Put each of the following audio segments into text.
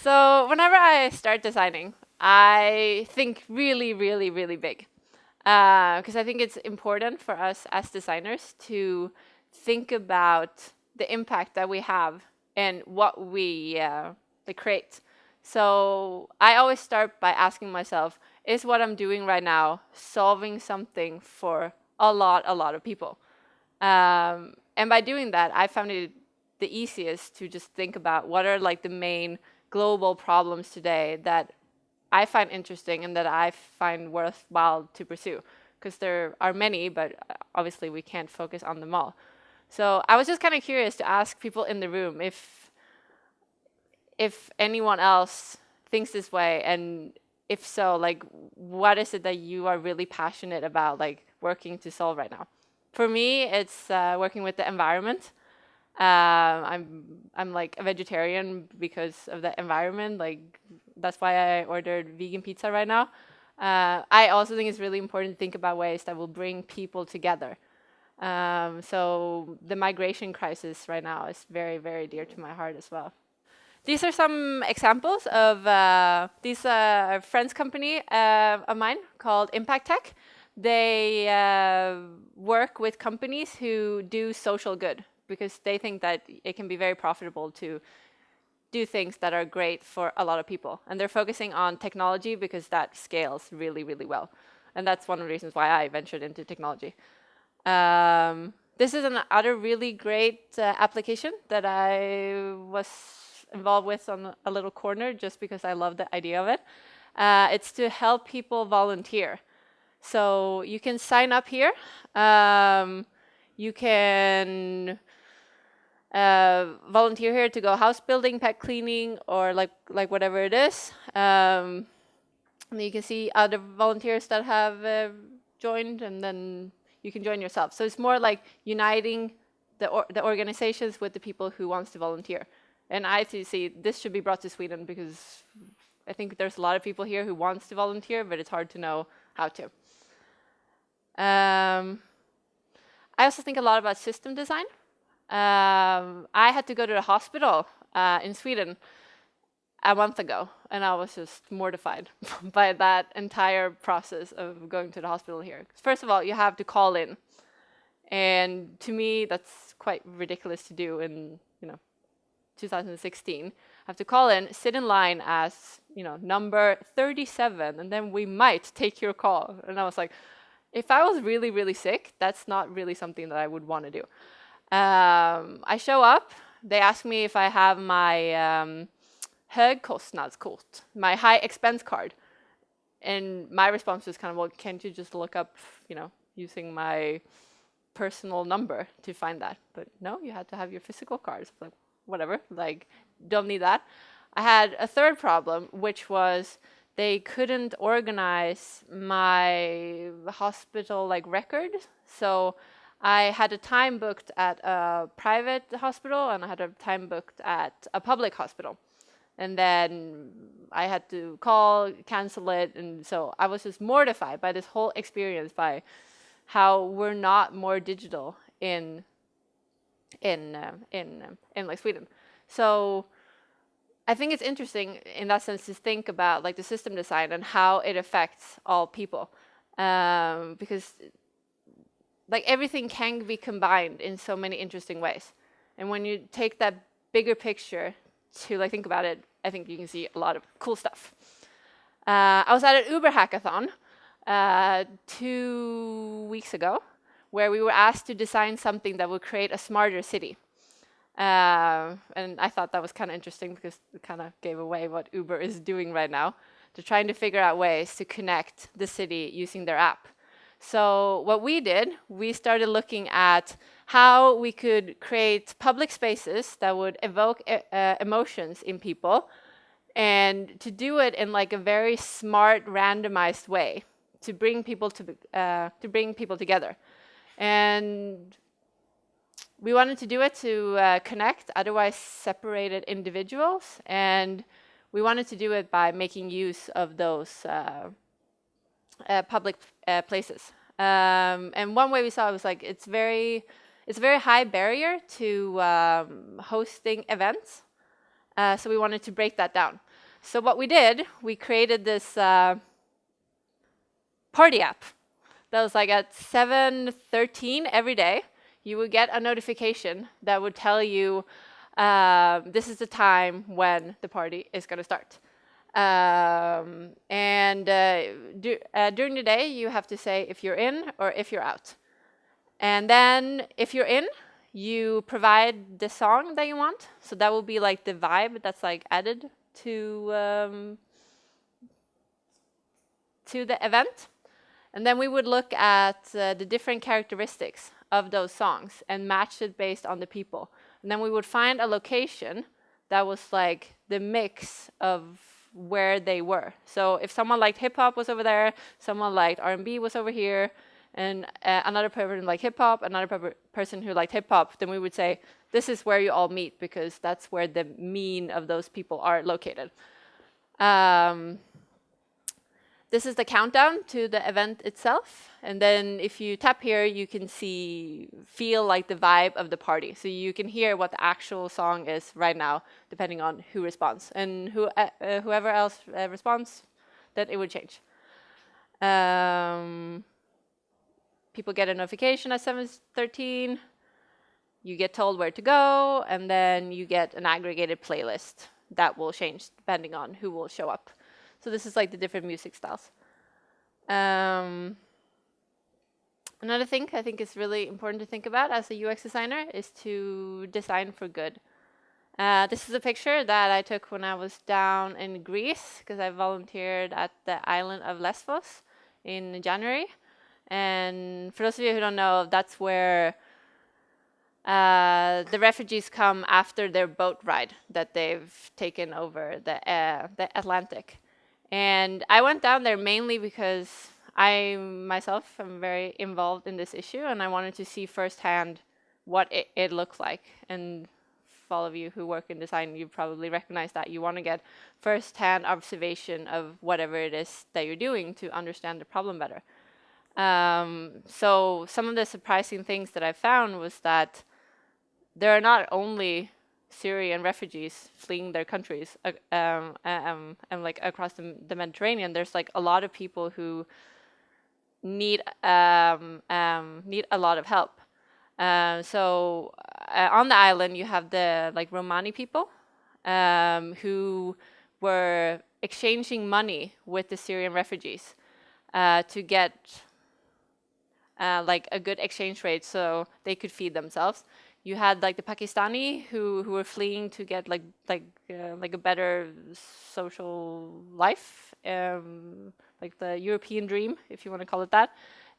So whenever I start designing, I think really, really, really big. Because I think it's important for us as designers to think about the impact that we have and what we create. So I always start by asking myself, is what I'm doing right now solving something for a lot of people? And by doing that, I found it the easiest to just think about what are like the main global problems today that I find interesting and that I find worthwhile to pursue. Because there are many, but obviously we can't focus on them all. So I was just kind of curious to ask people in the room if anyone else thinks this way, and if so, like, what is it that you are really passionate about, like, working to solve right now? For me, it's working with the environment. I'm like a vegetarian because of the environment. Like, that's why I ordered vegan pizza right now. I also think it's really important to think about ways that will bring people together. So the migration crisis right now is very, very dear to my heart as well. These are some examples of these friends company of mine called Impact Tech. They work with companies who do social good because they think that it can be very profitable to do things that are great for a lot of people. And they're focusing on technology because that scales really, really well. And that's one of the reasons why I ventured into technology. This is another really great application that I was involved with on a little corner just because I love the idea of it. It's to help people volunteer. So you can sign up here. You can volunteer here to go house building, pet cleaning, or like whatever it is. And you can see other volunteers that have joined, and then you can join yourself. So it's more like uniting the organizations with the people who wants to volunteer. And I see this should be brought to Sweden because I think there's a lot of people here who wants to volunteer, but it's hard to know how to. I also think a lot about system design. I had to go to the hospital in Sweden a month ago, and I was just mortified by that entire process of going to the hospital here. First of all, you have to call in, and to me, that's quite ridiculous to do in 2016. I have to call in, sit in line as number 37, and then we might take your call. And I was like, if I was really, really sick, that's not really something that I would want to do. I show up. They ask me if I have my högkostnadskort, my high expense card. And my response was kind of, well, can't you just look up, using my personal number to find that? But no, you had to have your physical cards. Like, whatever, like, don't need that. I had a third problem, which was they couldn't organize my hospital record. So I had a time booked at a private hospital and I had a time booked at a public hospital. And then I had to call, cancel it. And so I was just mortified by this whole experience, by how we're not more digital in Sweden. So I think it's interesting in that sense to think about the system design and how it affects all people, because everything can be combined in so many interesting ways. And when you take that bigger picture to think about it, I think you can see a lot of cool stuff. I was at an Uber hackathon 2 weeks ago, where we were asked to design something that would create a smarter city. And I thought that was kind of interesting because it kind of gave away what Uber is doing right now. They're trying to figure out ways to connect the city using their app. So what we did, we started looking at how we could create public spaces that would evoke emotions in people, and to do it in a very smart, randomized way to bring people together. And we wanted to do it to connect otherwise separated individuals, and we wanted to do it by making use of those public places. And one way we saw it was it's a very high barrier to hosting events. So we wanted to break that down. So what we did, we created this party app that was like at 7:13 every day. You would get a notification that would tell you this is the time when the party is going to start. During the day, you have to say if you're in or if you're out. And then if you're in, you provide the song that you want. So that will be like the vibe that's like added to the event. And then we would look at the different characteristics of those songs and match it based on the people. And then we would find a location that was like the mix of where they were. So if someone liked hip hop was over there, someone liked R&B was over here, and another person liked hip hop, another person who liked hip hop, then we would say, this is where you all meet because that's where the mean of those people are located. This is the countdown to the event itself. And then if you tap here, you can feel like the vibe of the party. So you can hear what the actual song is right now, depending on who responds. And whoever else responds, then it would change. People get a notification at 7:13. You get told where to go, and then you get an aggregated playlist that will change depending on who will show up. So this is like the different music styles. Another thing I think is really important to think about as a UX designer is to design for good. This is a picture that I took when I was down in Greece because I volunteered at the island of Lesbos in January. And for those of you who don't know, that's where the refugees come after their boat ride that they've taken over the Atlantic. And I went down there mainly because I myself am very involved in this issue, and I wanted to see firsthand what it looks like. And for all of you who work in design, you probably recognize that. You want to get firsthand observation of whatever it is that you're doing to understand the problem better. So some of the surprising things that I found was that there are not only Syrian refugees fleeing their countries and like across the Mediterranean. There's like a lot of people who need a lot of help. So on the island you have the like Romani people who were exchanging money with the Syrian refugees to get like a good exchange rate so they could feed themselves. You had like the Pakistani who were fleeing to get like a better social life, like the European dream, if you want to call it that.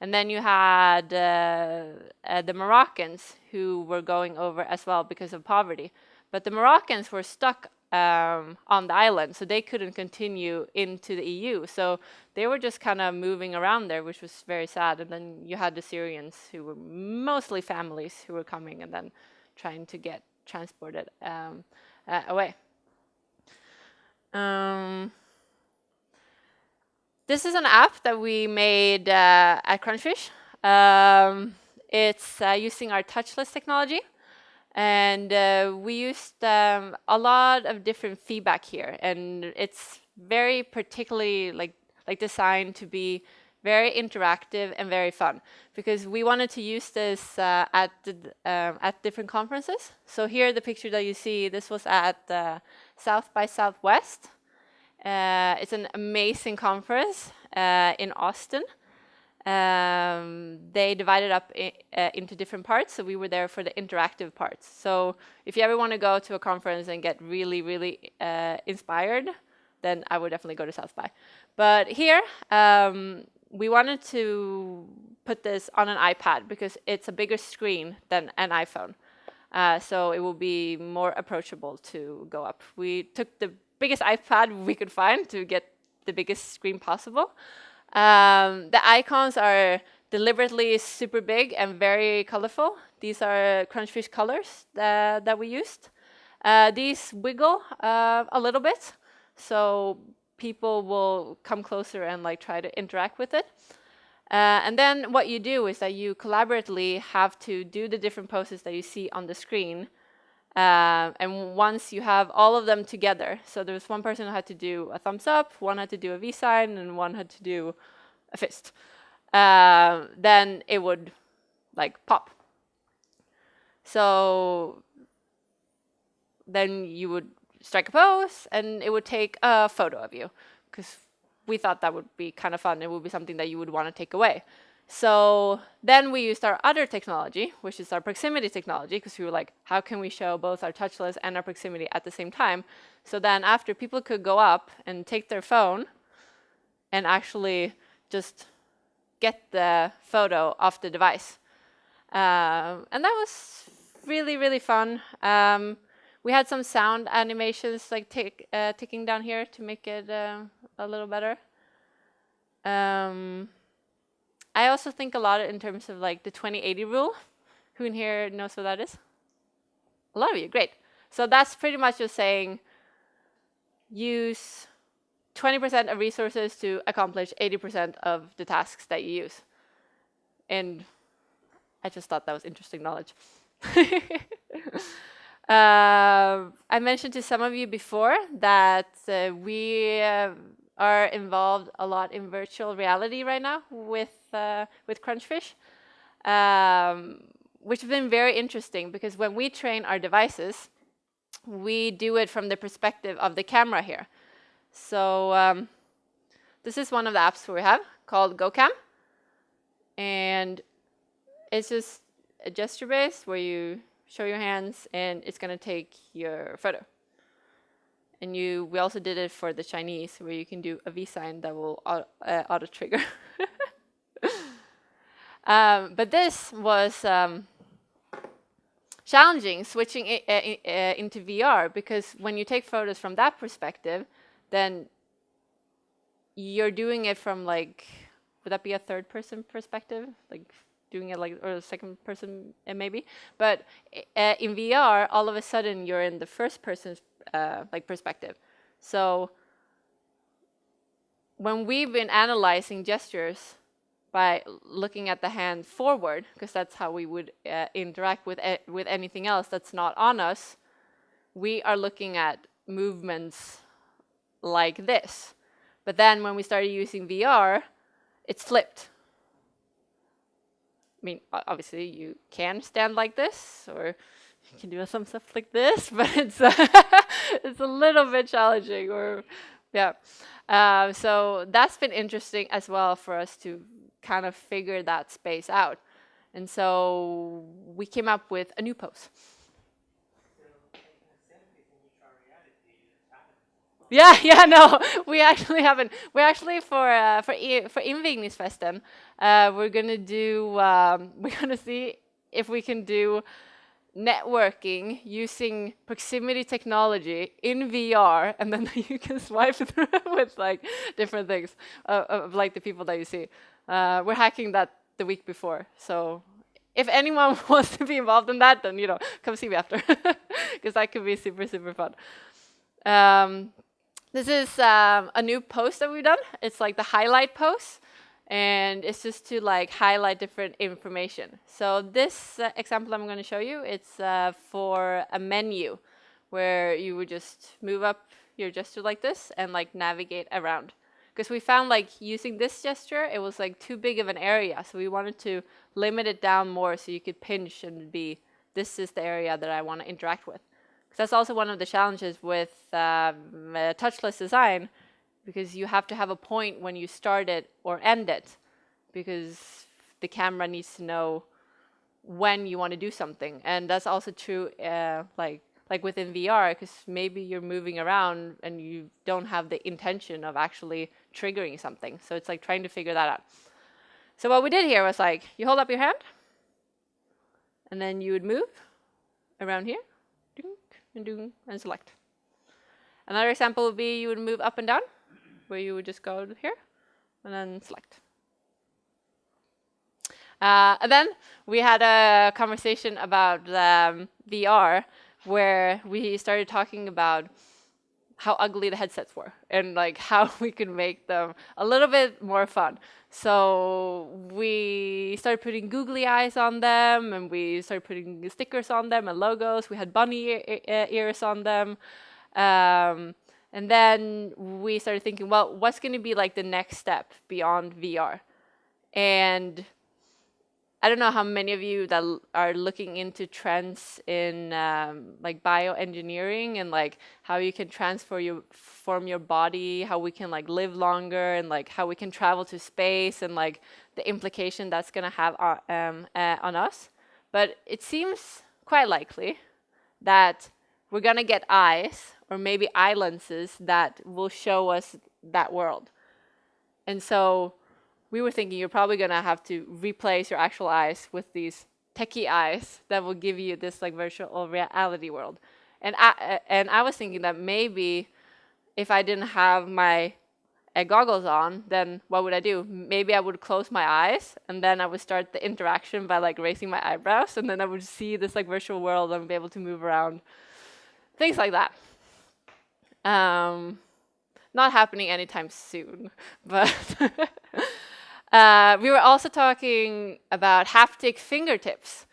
And then you had the Moroccans who were going over as well because of poverty. But the Moroccans were stuck on the island, so they couldn't continue into the EU. So they were just kind of moving around there, which was very sad. And then you had the Syrians who were mostly families who were coming and then trying to get transported away. This is an app that we made at Crunchfish. It's using our touchless technology. And we used a lot of different feedback here, and it's very particularly like designed to be very interactive and very fun, because we wanted to use this at different conferences. So here, the picture that you see, this was at South by Southwest. It's an amazing conference in Austin. They divided up into different parts, so we were there for the interactive parts. So if you ever want to go to a conference and get really, really inspired, then I would definitely go to South by. But here, we wanted to put this on an iPad because it's a bigger screen than an iPhone. So it will be more approachable to go up. We took the biggest iPad we could find to get the biggest screen possible. The icons are deliberately super big and very colorful. These are Crunchfish colors that we used. These wiggle a little bit, so people will come closer and like try to interact with it. And then what you do is that you collaboratively have to do the different poses that you see on the screen And once you have all of them together, so there was one person who had to do a thumbs up, one had to do a V sign, and one had to do a fist. Then it would like pop. So then you would strike a pose, and it would take a photo of you, because we thought that would be kind of fun. It would be something that you would want to take away. So then we used our other technology, which is our proximity technology, because we were like, how can we show both our touchless and our proximity at the same time? So then after, people could go up and take their phone and actually just get the photo off the device. And that was really, really fun. We had some sound animations like ticking down here to make it a little better. I also think a lot in terms of like the 20/80 rule. Who in here knows what that is? A lot of you, great. So that's pretty much just saying use 20% of resources to accomplish 80% of the tasks that you use. And I just thought that was interesting knowledge. I mentioned to some of you before that we are involved a lot in virtual reality right now with Crunchfish, which has been very interesting, because when we train our devices, we do it from the perspective of the camera here. So this is one of the apps we have called GoCam, and it's just a gesture base where you show your hands and it's going to take your photo. And we also did it for the Chinese, where you can do a V sign that will auto trigger. But this was challenging, switching into VR, because when you take photos from that perspective, then you're doing it from like, would that be a third person perspective? Like doing it like, or a second person maybe? But in VR, all of a sudden you're in the first person's like perspective. So when we've been analyzing gestures by looking at the hand forward, because that's how we would interact with anything else that's not on us, we are looking at movements like this. But then when we started using VR, it's flipped. I mean, obviously you can stand like this, or you can do some stuff like this, but it's it's a little bit challenging. Or yeah, so that's been interesting as well for us to kind of figure that space out. And so we came up with a new pose. Yeah, no, we actually haven't. We're actually for Invigningsfesten, we're gonna see if we can do networking using proximity technology in VR, and then you can swipe through with like different things of like the people that you see. We're hacking that the week before, so if anyone wants to be involved in that, then come see me after, because that could be super, super fun. This is a new post that we've done. It's like the highlight post, and it's just to like highlight different information. So this example I'm going to show you, it's for a menu where you would just move up your gesture like this and like navigate around. Because we found like using this gesture, it was like too big of an area. So we wanted to limit it down more so you could pinch and this is the area that I want to interact with. That's also one of the challenges with touchless design, because you have to have a point when you start it or end it, because the camera needs to know when you want to do something. And that's also true like within VR, because maybe you're moving around and you don't have the intention of actually triggering something. So it's like trying to figure that out. So what we did here was like, you hold up your hand, and then you would move around here. And select. Another example would be you would move up and down, where you would just go here and then select. And then we had a conversation about VR, where we started talking about how ugly the headsets were and like how we could make them a little bit more fun. So we started putting googly eyes on them, and we started putting stickers on them and logos. We had bunny ears on them. And then we started thinking, well, what's going to be like the next step beyond VR? And I don't know how many of you that are looking into trends in like bioengineering and like how you can form your body, how we can like live longer, and like how we can travel to space, and like the implication that's gonna have on us. But it seems quite likely that we're gonna get eyes or maybe eye lenses that will show us that world. And so we were thinking you're probably going to have to replace your actual eyes with these techie eyes that will give you this like virtual reality world. And I was thinking that maybe if I didn't have my goggles on, then what would I do? Maybe I would close my eyes, and then I would start the interaction by like raising my eyebrows, and then I would see this like virtual world and be able to move around. Things like that. Not happening anytime soon, but we were also talking about haptic fingertips,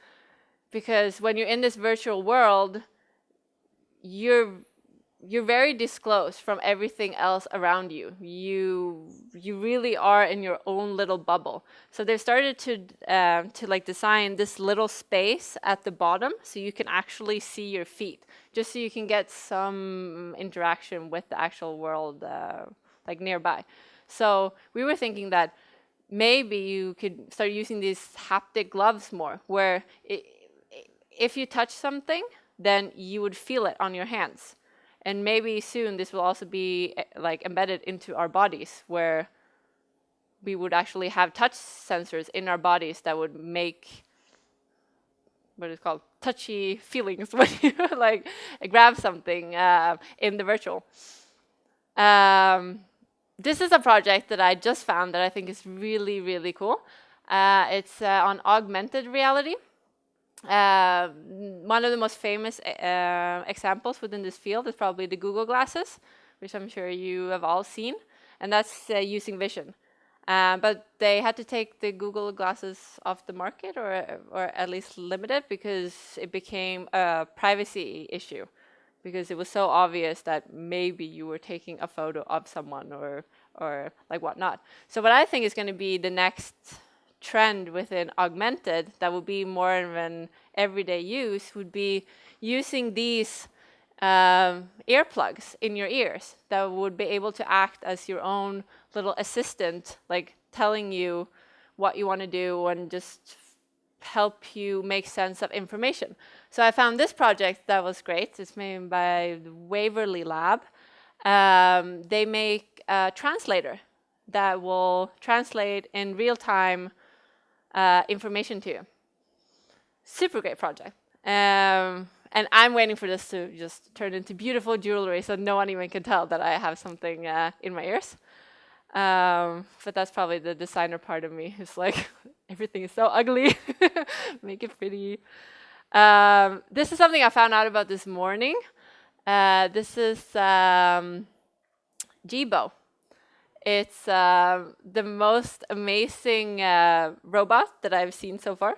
because when you're in this virtual world, you're very disclosed from everything else around you. You really are in your own little bubble. So they've started to like design this little space at the bottom so you can actually see your feet, just so you can get some interaction with the actual world like nearby. So we were thinking that maybe you could start using these haptic gloves more, where if you touch something, then you would feel it on your hands. And maybe soon this will also be like embedded into our bodies, where we would actually have touch sensors in our bodies that would make what is called touchy feelings when you like grab something in the virtual. This is a project that I just found that I think is really, really cool. It's on augmented reality. One of the most famous examples within this field is probably the Google glasses, which I'm sure you have all seen, and that's using vision. But they had to take the Google glasses off the market, or at least limit it, because it became a privacy issue, because it was so obvious that maybe you were taking a photo of someone or like whatnot. So what I think is going to be the next trend within augmented that would be more of an everyday use would be using these earplugs in your ears that would be able to act as your own little assistant, like telling you what you want to do and just help you make sense of information. So I found this project that was great. It's made by the Waverly Lab. They make a translator that will translate in real time information to you. Super great project. And I'm waiting for this to just turn into beautiful jewelry so no one even can tell that I have something in my ears. But that's probably the designer part of me. It's like, everything is so ugly. Make it pretty. This is something I found out about this morning. This is Jibo. It's the most amazing robot that I've seen so far.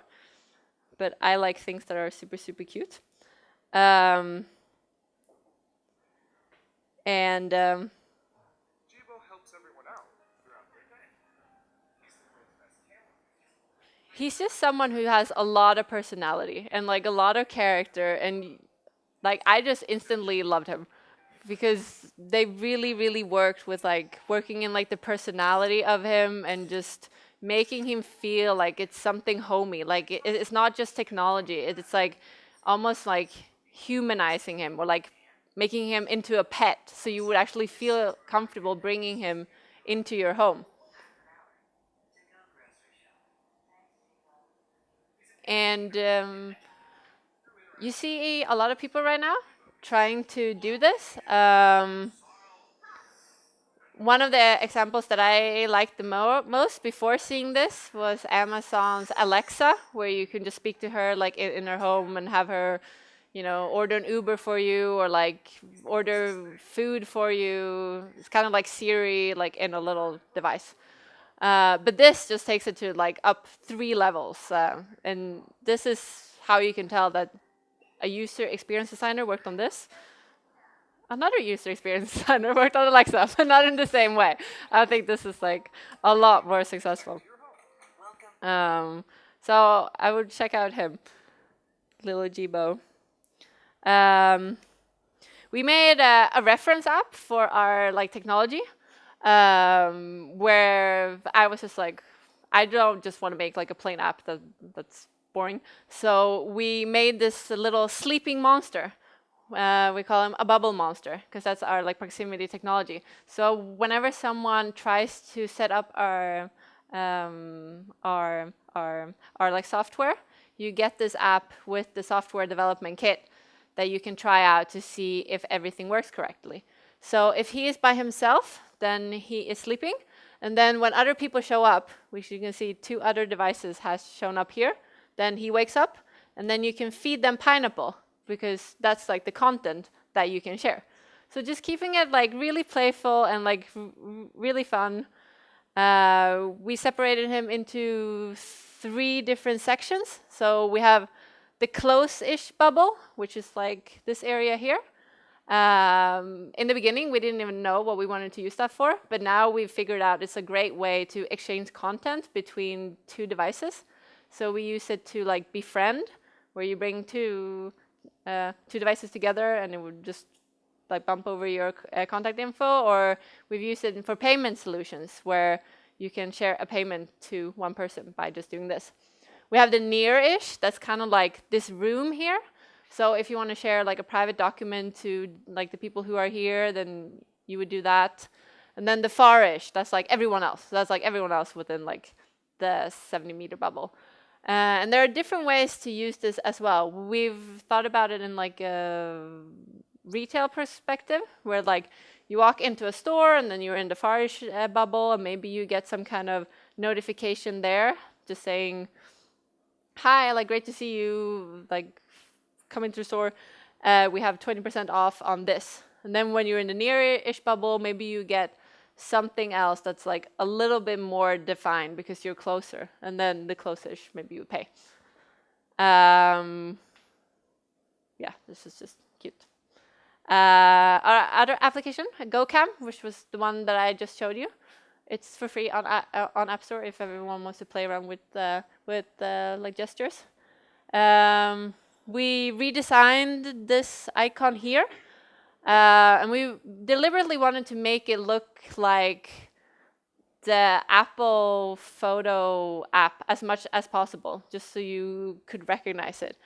But I like things that are super, super cute. Jibo helps everyone out throughout their day. He's the world's best camera. He's just someone who has a lot of personality and like a lot of character, and like I just instantly loved him, because they really, really worked with like working in like the personality of him and just making him feel like it's something homey. Like it's not just technology. It's like almost like humanizing him, or like making him into a pet, so you would actually feel comfortable bringing him into your home. And you see a lot of people right now trying to do this. One of the examples that I liked the most before seeing this was Amazon's Alexa, where you can just speak to her like in her home and have her, you know, order an Uber for you or like order food for you. It's kind of like Siri, like in a little device. But this just takes it to like up 3 levels. And this is how you can tell that a user experience designer worked on this. Another user experience designer worked on Alexa, but not in the same way. I think this is like a lot more successful. So I would check out him, Little Jibo. We made a reference app for our like technology, where I was just like, I don't just want to make like a plain app that's boring. So we made this little sleeping monster. We call him a bubble monster because that's our like proximity technology. So whenever someone tries to set up our like software, you get this app with the software development kit that you can try out to see if everything works correctly. So if he is by himself, then he is sleeping. And then when other people show up, which you can see 2 other devices has shown up here, then he wakes up, and then you can feed them pineapple, because that's like the content that you can share. So just keeping it like really playful and like really fun. We separated him into 3 different sections. So we have the close-ish bubble, which is like this area here. In the beginning, we didn't even know what we wanted to use that for, but now we've figured out it's a great way to exchange content between 2 devices. So we use it to like befriend, where you bring two devices together and it would just like bump over your contact info, or we've used it for payment solutions where you can share a payment to one person by just doing this. We have the near-ish, that's kind of like this room here. So if you want to share like a private document to like the people who are here, then you would do that. And then the far-ish, that's like everyone else. So that's like everyone else within like the 70-meter bubble. And there are different ways to use this as well. We've thought about it in like a retail perspective, where like you walk into a store and then you're in the far-ish bubble, and maybe you get some kind of notification there just saying, hi, like great to see you, like coming to the store. We have 20% off on this. And then when you're in the near-ish bubble, maybe you get something else that's like a little bit more defined because you're closer. And then the close-ish, maybe you pay. Yeah, this is just cute. Our other application, GoCam, which was the one that I just showed you. It's for free on App Store if everyone wants to play around with like gestures. We redesigned this icon here, and we deliberately wanted to make it look like the Apple photo app as much as possible, just so you could recognize it.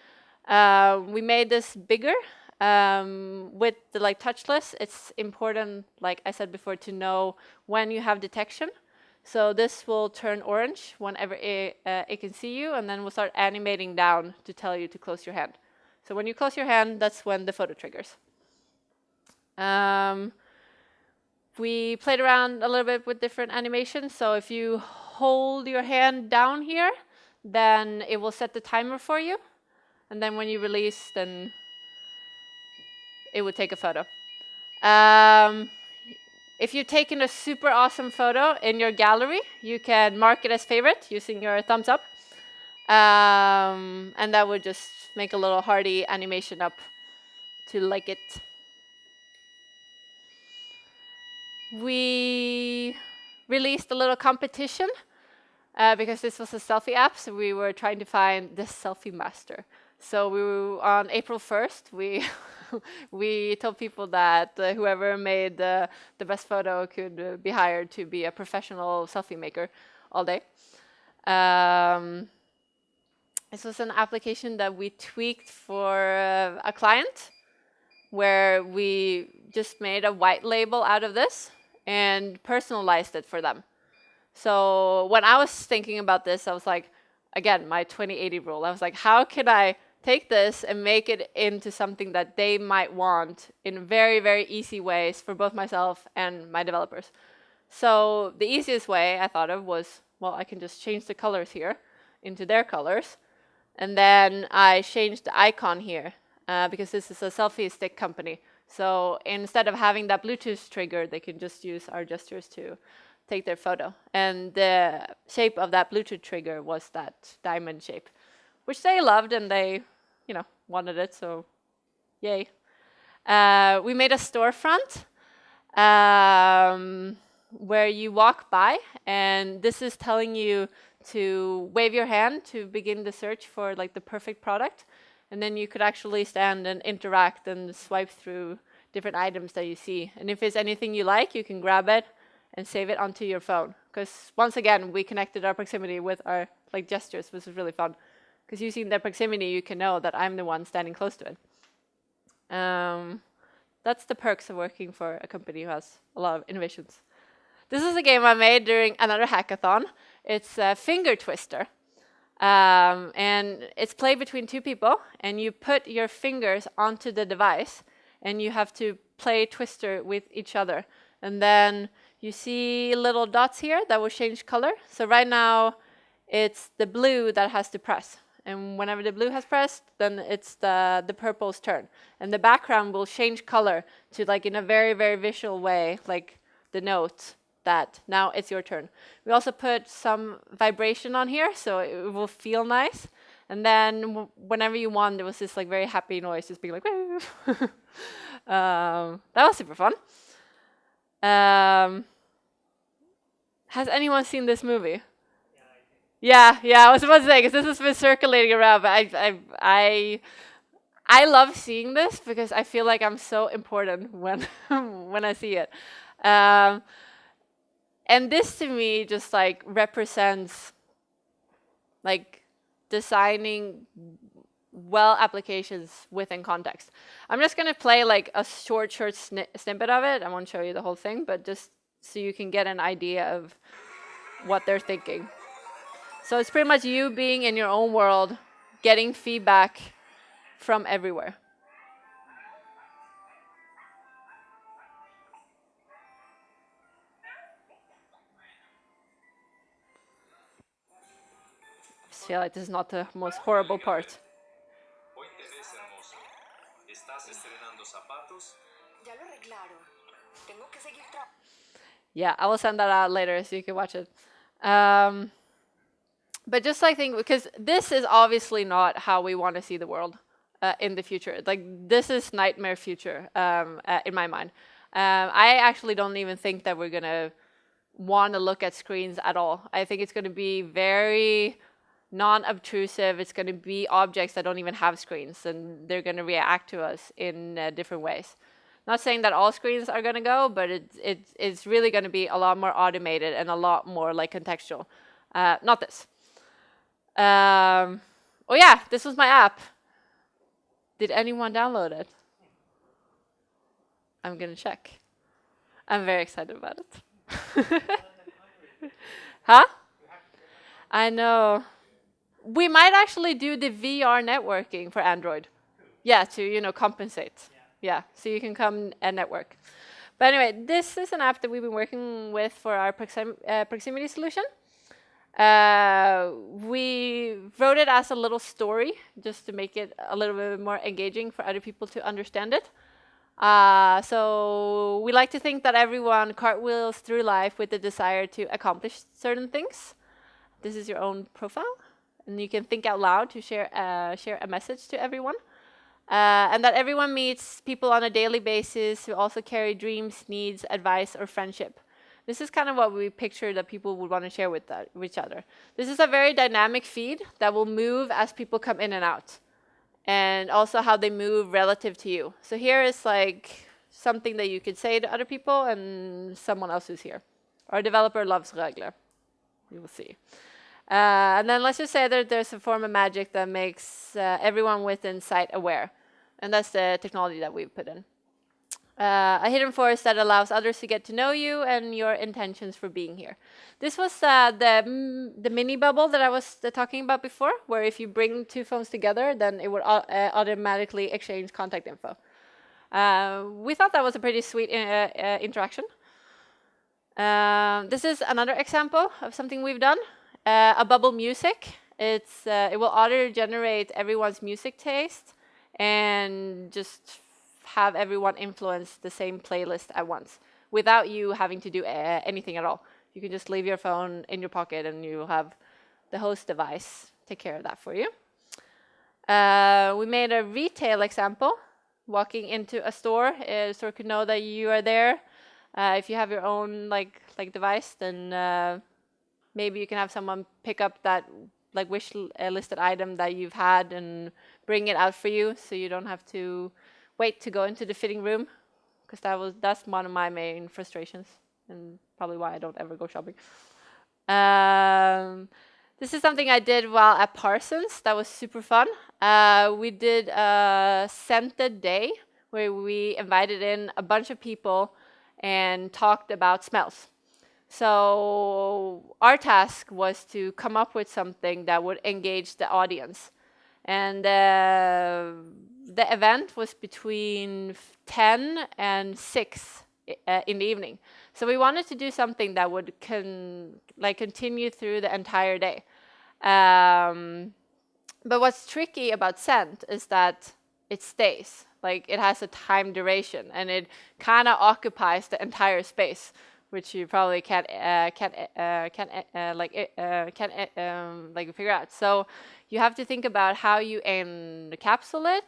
We made this bigger. With the like touchless, it's important, like I said before, to know when you have detection. So this will turn orange whenever it can see you, and then we'll start animating down to tell you to close your hand. So when you close your hand, that's when the photo triggers. We played around a little bit with different animations. So if you hold your hand down here, then it will set the timer for you. And then when you release, then it would take a photo. If you've taken a super awesome photo in your gallery, you can mark it as favorite using your thumbs up. And that would just make a little hearty animation up to like it. We released a little competition because this was a selfie app, so we were trying to find the selfie master. So we were, on April 1st, we told people that whoever made the best photo could be hired to be a professional selfie maker all day. This was an application that we tweaked for a client, where we just made a white label out of this and personalized it for them. So when I was thinking about this, I was like, again, my 20/80 rule. I was like, how can I take this and make it into something that they might want in very, very easy ways for both myself and my developers? So the easiest way I thought of was, well, I can just change the colors here into their colors. And then I changed the icon here because this is a selfie stick company. So instead of having that Bluetooth trigger, they can just use our gestures to take their photo. And the shape of that Bluetooth trigger was that diamond shape, which they loved and they, wanted it, so yay. We made a storefront where you walk by, and this is telling you to wave your hand to begin the search for like the perfect product. And then you could actually stand and interact and swipe through different items that you see. And if it's anything you like, you can grab it and save it onto your phone. Because once again, we connected our proximity with our gestures, which was really fun. Because using the proximity, you can know that I'm the one standing close to it. That's the perks of working for a company who has a lot of innovations. This is a game I made during another hackathon. It's a finger twister. And it's played between two people, and you put your fingers onto the device, and you have to play twister with each other. And then you see little dots here that will change color. So right now, it's the blue that has to press. And whenever the blue has pressed, then it's the purple's turn. And the background will change color to like in a very, very visual way, like the note that now it's your turn. We also put some vibration on here, so it will feel nice. And then whenever you won, there was this like very happy noise, just being like, woo. That was super fun. Has anyone seen this movie? Yeah, I was about to say, because this has been circulating around, but I love seeing this because I feel like I'm so important when when I see it. And this to me just like represents like designing well applications within context. I'm just going to play like a short snippet of it. I won't show you the whole thing, but just so you can get an idea of what they're thinking. So it's pretty much you being in your own world, getting feedback from everywhere. I feel like this is not the most horrible part. Hoy te ves hermoso. ¿Estás estrenando zapatos? Ya lo arreglaron. Tengo que seguir Yeah, I will send that out later so you can watch it. But just like think, because this is obviously not how we want to see the world in the future. Like this is nightmare future in my mind. I actually don't even think that we're gonna want to look at screens at all. I think it's going to be very non-obtrusive. It's going to be objects that don't even have screens, and they're going to react to us in different ways. Not saying that all screens are going to go, but it's really going to be a lot more automated and a lot more like contextual. Not this. Oh yeah, this was my app. Did anyone download it? I'm going to check. I'm very excited about it. Huh? I know. We might actually do the VR networking for Android. Yeah, to, compensate. Yeah, so you can come and network. But anyway, this is an app that we've been working with for our proximity solution. We wrote it as a little story, just to make it a little bit more engaging for other people to understand it. So we like to think that everyone cartwheels through life with the desire to accomplish certain things. This is your own profile, and you can think out loud to share a message to everyone. And that everyone meets people on a daily basis who also carry dreams, needs, advice, or friendship. This is kind of what we picture that people would want to share with each other. This is a very dynamic feed that will move as people come in and out, and also how they move relative to you. So here is like something that you could say to other people and someone else who's here. Our developer loves regler. You will see. And then let's just say that there's a form of magic that makes everyone within sight aware. And that's the technology that we've put in. A hidden force that allows others to get to know you and your intentions for being here. This was the mini bubble that I was talking about before, where if you bring two phones together, then it would automatically exchange contact info. We thought that was a pretty sweet interaction. This is another example of something we've done. A bubble music. It will auto-generate everyone's music taste and just have everyone influence the same playlist at once without you having to do anything at all. You can just leave your phone in your pocket and you have the host device take care of that for you. We made a retail example. Walking into a store could know that you are there. If you have your own like device, then maybe you can have someone pick up that like listed item that you've had and bring it out for you, so you don't have to wait to go into the fitting room, because that's one of my main frustrations and probably why I don't ever go shopping. This is something I did while at Parsons. That was super fun. We did a scented day where we invited in a bunch of people and talked about smells. So our task was to come up with something that would engage the audience. And the event was between 10 and 6 in the evening. So we wanted to do something that would continue through the entire day. But what's tricky about scent is that it stays. Like, it has a time duration, and it kind of occupies the entire space, which you probably can't figure out. So you have to think about how you encapsulate it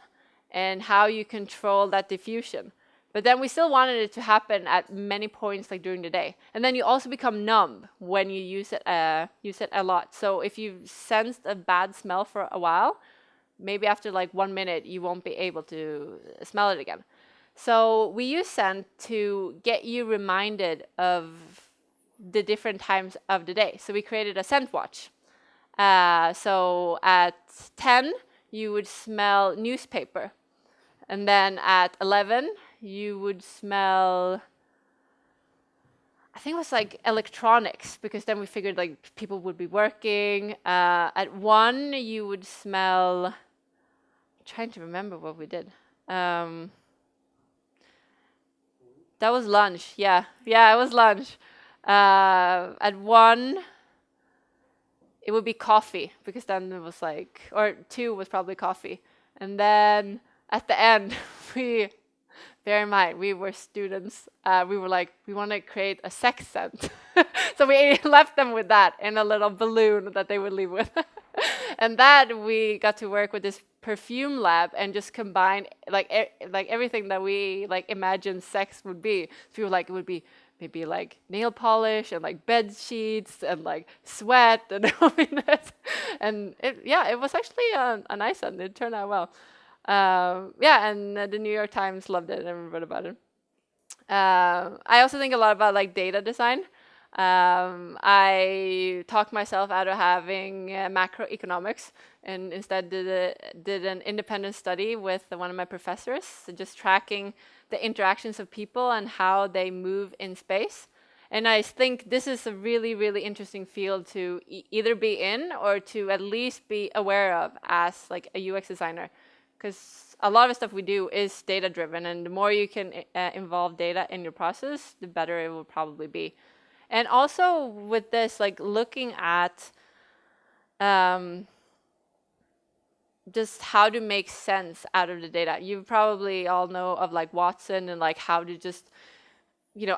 and how you control that diffusion. But then we still wanted it to happen at many points like during the day. And then you also become numb when you use it a lot. So if you sensed a bad smell for a while, maybe after like 1 minute, you won't be able to smell it again. So we use scent to get you reminded of the different times of the day. So we created a scent watch. So at 10, you would smell newspaper. And then at 11, you would smell, I think it was like electronics, because then we figured like people would be working. At 1, you would smell, I'm trying to remember what we did. That was lunch. Yeah, it was lunch. At 1, it would be coffee, because then it was like, or 2 was probably coffee. And then at the end, bear in mind, we were students. We were like, we want to create a sex scent. So we left them with that in a little balloon that they would leave with. And that we got to work with this perfume lab and just combine like everything that we like imagined sex would be. So we were like, it would be maybe like nail polish and like bed sheets and like sweat and and it was actually a nice one. It turned out well. And the New York Times loved it and wrote about it. I also think a lot about like data design. I talked myself out of having macroeconomics and instead did an independent study with one of my professors, so just tracking the interactions of people and how they move in space. And I think this is a really, really interesting field to either be in or to at least be aware of as like a UX designer. Because a lot of stuff we do is data driven, and the more you can involve data in your process, the better it will probably be. And also with this, like looking at just how to make sense out of the data. You probably all know of like Watson and like how to just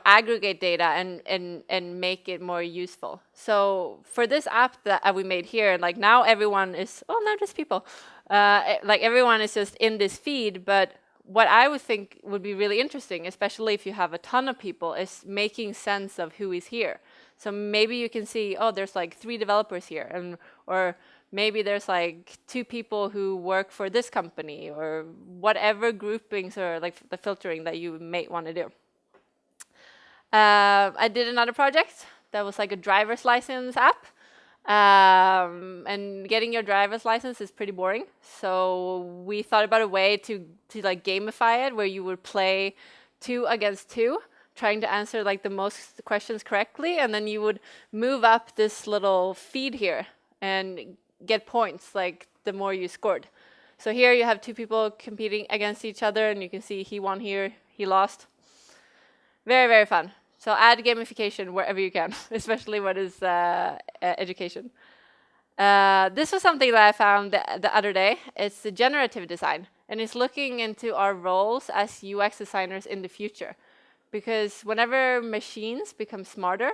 aggregate data and make it more useful. So for this app that we made here, like now everyone is, not just people, like everyone is just in this feed, but what I would think would be really interesting, especially if you have a ton of people, is making sense of who is here. So maybe you can see, there's like 3 developers here, or maybe there's like 2 people who work for this company, or whatever groupings or like the filtering that you may want to do. I did another project that was like a driver's license app. And getting your driver's license is pretty boring. So we thought about a way to like gamify it, where you would play 2 against 2, trying to answer like the most questions correctly, and then you would move up this little feed here and get points like the more you scored. So here you have 2 people competing against each other, and you can see he won here, he lost. Very, very fun. So add gamification wherever you can, especially when it's education. This was something that I found the other day. It's the generative design. and it's looking into our roles as UX designers in the future. Because whenever machines become smarter,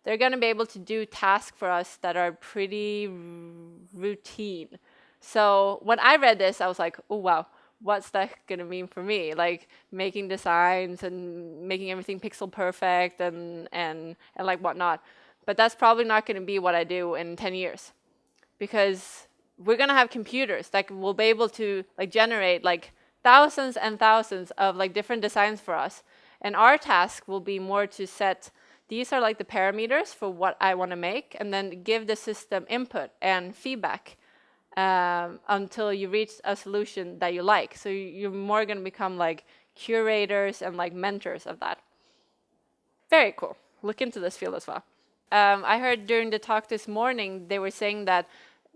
they're going to be able to do tasks for us that are pretty routine. So when I read this, I was like, oh wow, what's that going to mean for me? Like making designs and making everything pixel perfect and like whatnot. But that's probably not going to be what I do in 10 years. Because we're going to have computers that will be able to like generate like thousands and thousands of like different designs for us. And our task will be more to set, these are like the parameters for what I want to make, and then give the system input and feedback until you reach a solution that you like. So you're more going to become like curators and like mentors of that. Very cool. Look into this field as well. I heard during the talk this morning, they were saying that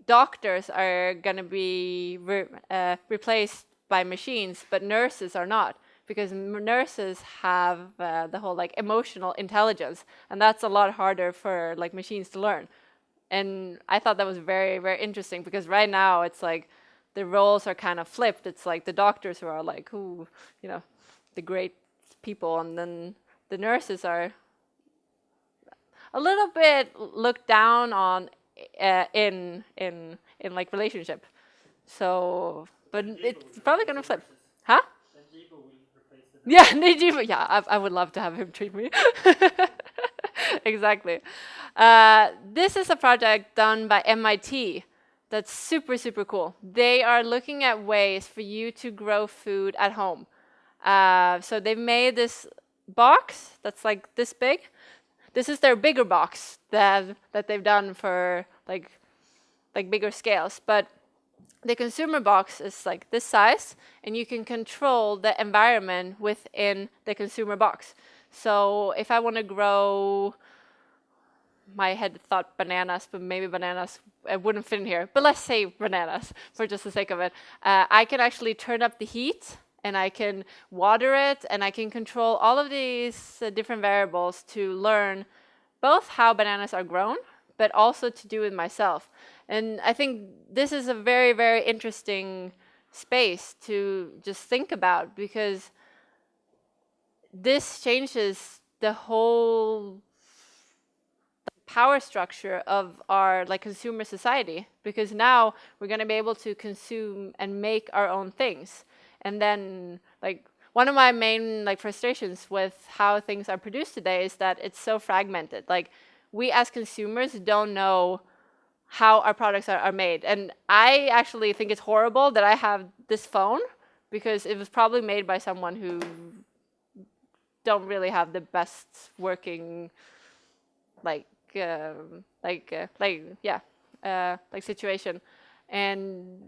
doctors are going to be replaced by machines, but nurses are not. Because nurses have the whole like emotional intelligence, and that's a lot harder for like machines to learn. And I thought that was very, very interesting, because right now it's like the roles are kind of flipped. It's like the doctors who are like, who, you know, the great people, and then the nurses are a little bit looked down on in like relationship. So, but it's probably gonna flip, huh? Yeah, Najib. Yeah, I would love to have him treat me. Exactly. This is a project done by MIT that's super, super cool. They are looking at ways for you to grow food at home. So they've made this box that's like this big. This is their bigger box that they've done for like bigger scales. But the consumer box is like this size, and you can control the environment within the consumer box. So if I want to grow, my head thought bananas, but maybe bananas wouldn't fit in here. But let's say bananas for just the sake of it. I can actually turn up the heat, and I can water it, and I can control all of these different variables to learn both how bananas are grown, but also to do it myself. And I think this is a very, very interesting space to just think about, because this changes the whole power structure of our like consumer society, because now we're going to be able to consume and make our own things. And then like one of my main like frustrations with how things are produced today is that it's so fragmented. Like we as consumers don't know how our products are made. And I actually think it's horrible that I have this phone, because it was probably made by someone who don't really have the best working situation. And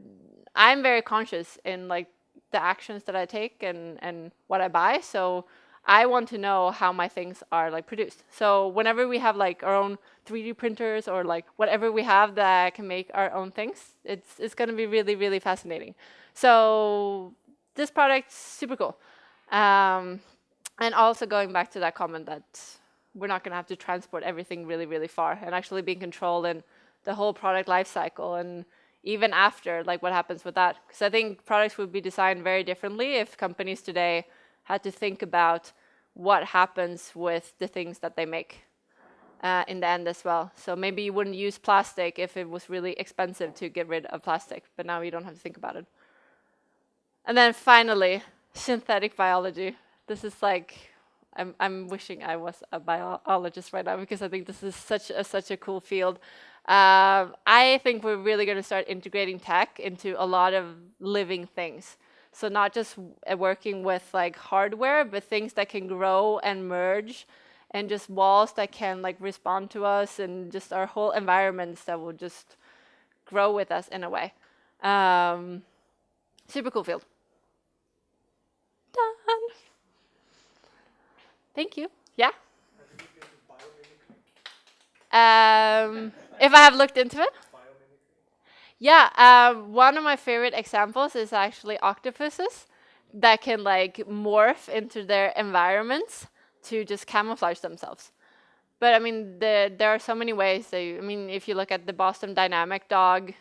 I'm very conscious in like the actions that I take and what I buy. So I want to know how my things are like produced. So whenever we have like our own 3D printers or like whatever we have that can make our own things, it's going to be really, really fascinating. So this product's super cool. And also going back to that comment that we're not going to have to transport everything really, really far, and actually be in control in the whole product life cycle, and even after, like what happens with that. Because I think products would be designed very differently if companies today had to think about what happens with the things that they make in the end as well. So maybe you wouldn't use plastic if it was really expensive to get rid of plastic, but now you don't have to think about it. And then finally, synthetic biology. This is like, I'm wishing I was a biologist right now, because I think this is such a cool field. I think we're really going to start integrating tech into a lot of living things. So not just working with like hardware, but things that can grow and merge, and just walls that can like respond to us, and just our whole environments that will just grow with us in a way. Super cool field. Done. Thank you. Yeah? If I have looked into it? Yeah, one of my favorite examples is actually octopuses that can like morph into their environments to just camouflage themselves. But I mean, there are so many ways. I mean, if you look at the Boston Dynamic dog,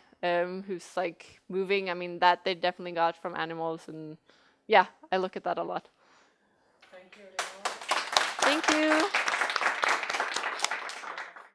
who's like moving. I mean, that they definitely got from animals, and yeah, I look at that a lot. Thank you, Elinor. Thank you.